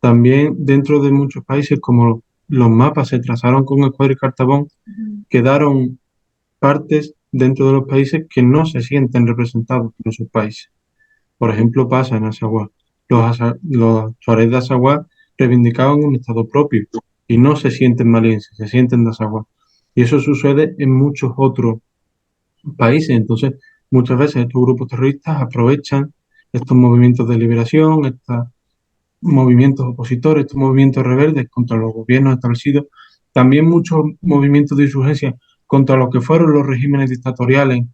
Speaker 5: También dentro de muchos países, como los mapas se trazaron con el cuadro y cartabón, quedaron partes dentro de los países que no se sienten representados por esos países. Por ejemplo, pasa en Azawad. Los tuareg de Azawad reivindicaban un estado propio y no se sienten malienses, se sienten de Azawad. Y eso sucede en muchos otros países. Entonces, muchas veces estos grupos terroristas aprovechan estos movimientos de liberación, estos movimientos opositores, estos movimientos rebeldes contra los gobiernos establecidos, también muchos movimientos de insurgencia contra lo que fueron los regímenes dictatoriales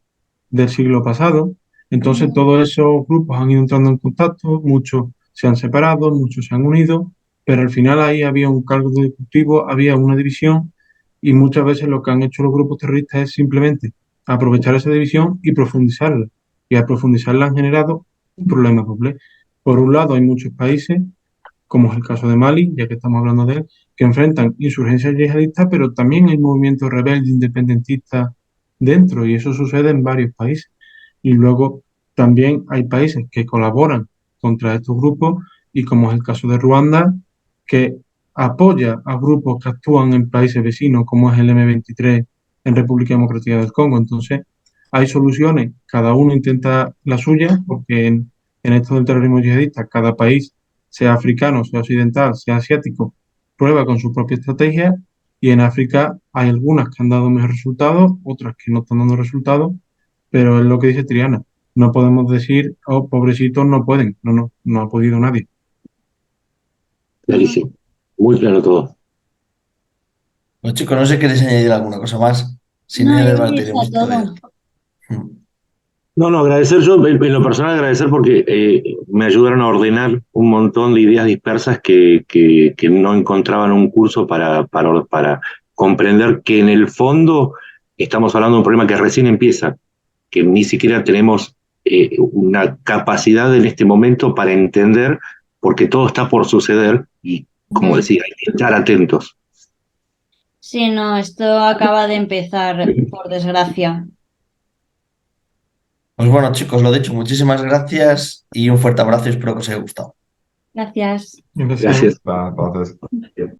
Speaker 5: del siglo pasado. Entonces, todos esos grupos han ido entrando en contacto, muchos se han separado, muchos se han unido, pero al final ahí había un cargo de cultivo, había una división y muchas veces lo que han hecho los grupos terroristas es simplemente aprovechar esa división y profundizarla. Y al profundizarla han generado un problema doble. Por un lado, hay muchos países, como es el caso de Mali, ya que estamos hablando de él, que enfrentan insurgencias yihadistas, pero también hay movimientos rebeldes independentistas dentro, y eso sucede en varios países. Y luego también hay países que colaboran contra estos grupos, y como es el caso de Ruanda, que apoya a grupos que actúan en países vecinos, como es el M23 en República Democrática del Congo. Entonces, hay soluciones, cada uno intenta la suya, porque en esto del terrorismo yihadista, cada país, sea africano, sea occidental, sea asiático, prueba con su propia estrategia, y en África hay algunas que han dado mejores resultados, otras que no están dando resultados, pero es lo que dice Triana. No podemos decir, oh, pobrecitos no pueden. No, no, no ha podido nadie.
Speaker 4: Clarísimo. Muy claro todo.
Speaker 1: Pues chicos, no sé si queréis añadir alguna cosa más. Si no,
Speaker 2: No,
Speaker 1: ya
Speaker 2: yo creo que está
Speaker 1: debatiremos otro día.
Speaker 2: todo.
Speaker 4: No, no, agradecer yo, en lo personal agradecer porque me ayudaron a ordenar un montón de ideas dispersas que no encontraban un curso para comprender que en el fondo estamos hablando de un problema que recién empieza, que ni siquiera tenemos una capacidad en este momento para entender, porque todo está por suceder y, como decía, hay que estar atentos.
Speaker 2: Sí, no, esto acaba de empezar, por desgracia.
Speaker 1: Pues bueno, chicos, lo dicho, muchísimas gracias y un fuerte abrazo y espero que os haya gustado.
Speaker 2: Gracias.
Speaker 5: Gracias.
Speaker 4: Gracias.
Speaker 3: Entonces,